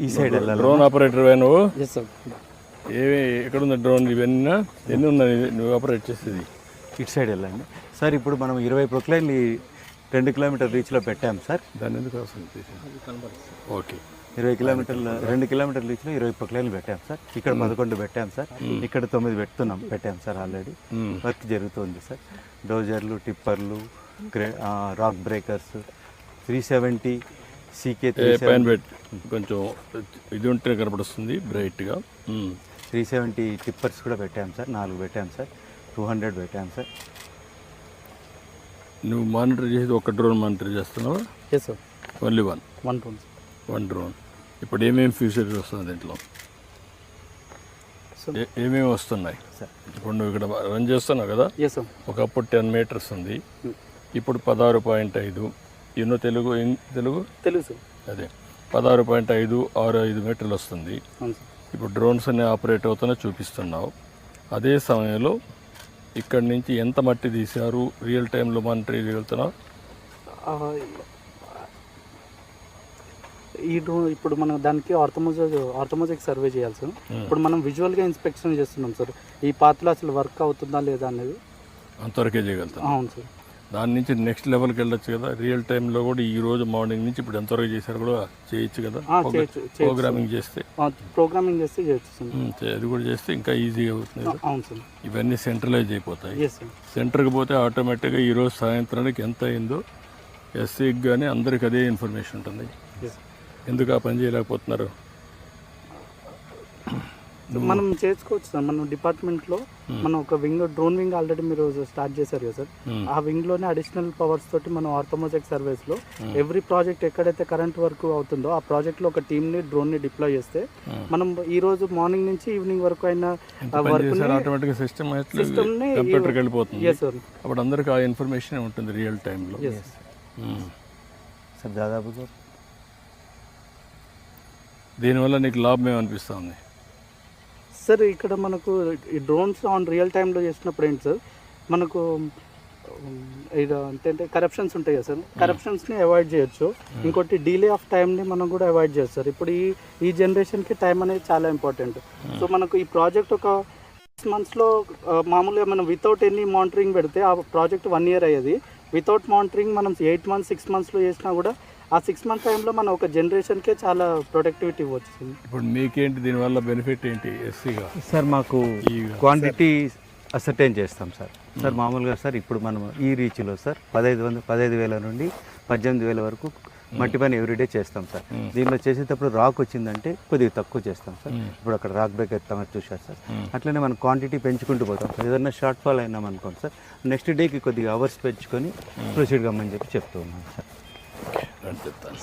ఈ సైడ్ వెళ్ళాలి. Drone operator నువ్వు? Yes sir. ఏమి ఎక్కడుంది డ్రోన్? ఇవన్నీ ఎన్ని ఉన్నాయి నువ్వు ఆపరేట్ చేసేది? ఇటు సైడ్ వెళ్ళండి సార్. ఇప్పుడు మనం 20 ప్రొక్లైన్లు 2 కిలోమీటర్ రీచ్లో పెట్టాం సార్. దాన్ని ఎందుకు అవసరం? ఓకే, 20 కిలోమీటర్ల 2 కిలోమీటర్ రీచ్లో 20 ప్రొక్లైన్లు పెట్టాం సార్. ఇక్కడ 11 పెట్టాం సార్. ఇక్కడ 9 పెట్టాం సార్. ఆల్రెడీ వర్క్ జరుగుతుంది సార్. డోజర్లు, టిప్పర్లు, రాక్ బ్రేకర్స్, 370 CK పైన పెట్టి కొంచెం ఇది ఉంటే కనపడుస్తుంది బ్రైట్గా. 370 టిప్పర్స్ కూడా పెట్టాం సార్. 4 పెట్టాం సార్. 200 పెట్టాం సార్. నువ్వు మానిటర్ చేసేది ఒక డ్రోన్ మానిటర్ చేస్తున్నావా? Yes sir. Only one drone. ఇప్పుడు ఏమేమి ఫ్యూచర్స్ వస్తుంది దీంట్లో? ఏమేమి వస్తున్నాయి సార్? ఇప్పుడు నువ్వు ఇక్కడ రన్ చేస్తున్నావు కదా, ఎస్ సార్. ఒకప్పుడు 10 మీటర్స్ ఉంది, ఇప్పుడు 16.5. ఎన్నో తెలుగు తెలుసు సార్. అదే 16.565 మీటర్లు వస్తుంది. ఇప్పుడు డ్రోన్స్ అనే ఆపరేట్ అవుతున్నా చూపిస్తున్నావు. అదే సమయంలో ఇక్కడి నుంచి ఎంత మట్టి తీశారు రియల్ టైంలో మానిటర్ చేయగలుగుతున్నావు? ఈ డ్రోన్ ఇప్పుడు మనం దానికి ఆర్థమోజెక్ సర్వే చేయాలి సార్. ఇప్పుడు మనం విజువల్గా ఇన్స్పెక్షన్ చేస్తున్నాం సార్. ఈ పాత్రలో అసలు వర్క్ అవుతుందా లేదా అనేది అంతవరకే చేయగలుగుతాం. అవును సార్. దాని నుంచి నెక్స్ట్ లెవెల్కి వెళ్ళొచ్చు కదా. రియల్ టైంలో కూడా ఈ రోజు మార్నింగ్ నుంచి ఇప్పుడు ఎంతవరకు చేశారు కూడా చేయొచ్చు కదా. ప్రోగ్రామింగ్ చేస్తే అది కూడా చేస్తే ఇంకా ఈజీగా అవుతుంది. అవును సార్. ఇవన్నీ సెంట్రలైజ్ అయిపోతాయి. సెంటర్కి పోతే ఆటోమేటిక్గా ఈరోజు సాయంత్రానికి ఎంత అయిందో ఎస్సీకి కానీ అందరికి అదే ఇన్ఫర్మేషన్ ఉంటుంది. ఎందుకు ఆ పని చేయలేకపోతున్నారు? మనం చేసుకోవచ్చు సార్. మన డిపార్ట్మెంట్లో మనం ఒక వింగ్, డ్రోన్ వింగ్ ఆల్రెడీ మీరు స్టార్ట్ చేశారు కదా సార్. ఆ వింగ్లోనే అడిషనల్ పవర్స్ తోటి మనం ఆర్థమోజెక్ సర్వేస్లో ఎవ్రీ ప్రాజెక్ట్ ఎక్కడైతే కరెంట్ వర్క్ అవుతుందో ఆ ప్రాజెక్ట్లో ఒక టీమ్ని, డ్రోన్ని డిప్లాయ్ చేస్తే మనం ఈ రోజు మార్నింగ్ నుంచి ఈవినింగ్ వరకు అయిన ఆటోమేటిక్గా సిస్టమ్ని కంప్యూటర్కి వెళ్ళిపోతుంది. అప్పుడు అందరికి ఆ ఇన్ఫర్మేషన్ ఉంటుంది రియల్ టైంలో సార్. దాదాపుగా దీనివల్ల నీకు లాభం ఏమనిపిస్తుంది సార్? ఇక్కడ మనకు ఈ డ్రోన్స్ ఆన్ రియల్ టైంలో చేసినప్పుడు ఏంటి సార్, మనకు అంటే కరప్షన్స్ ఉంటాయి కదా సార్. కరప్షన్స్ని అవాయిడ్ చేయొచ్చు. ఇంకోటి డిలే ఆఫ్ టైంని మనం కూడా అవాయిడ్ చేయొచ్చు సార్. ఇప్పుడు ఈ జనరేషన్కి టైం అనేది చాలా ఇంపార్టెంట్. సో మనకు ఈ ప్రాజెక్ట్ ఒక 6 monthsలో మామూలుగా మనం వితౌట్ ఎనీ మానిటరింగ్ పెడితే ఆ ప్రాజెక్ట్ 1 year అయ్యేది. వితౌట్ మానిటరింగ్ మనం 8 months 6 monthsలో చేసినా కూడా ఆ 6 month టైంలో మనం ఒక జనరేషన్కే చాలా ప్రొడక్టివిటీ వచ్చింది. ఇప్పుడు మీకేంటి దీనివల్ల బెనిఫిట్ ఏంటి ఎస్సీగా? సార్ మాకు క్వాంటిటీ అసర్టైన్ చేస్తాం సార్. సార్ మామూలుగా సార్ ఇప్పుడు మనం ఈ రీచ్లో సార్ 15,000 నుండి 18,000 వరకు మట్టి పని ఎవ్రీడే చేస్తాం సార్. దీనిలో చేసేటప్పుడు రాక్ వచ్చిందంటే కొద్దిగా తక్కువ చేస్తాం సార్. ఇప్పుడు అక్కడ రాక్ బ్రేక్ ఎత్తామని చూశారు సార్. అట్లనే మనం క్వాంటిటీ పెంచుకుంటూ పోతాం సార్. ఏదైనా షార్ట్ ఫాల్ అయినాం అనుకోండి సార్, నెక్స్ట్ డేకి కొద్దిగా అవర్స్ పెంచుకొని ప్రొసీడ్ కమ్మని చెప్తూ ఉన్నాం సార్. చెప్తాను.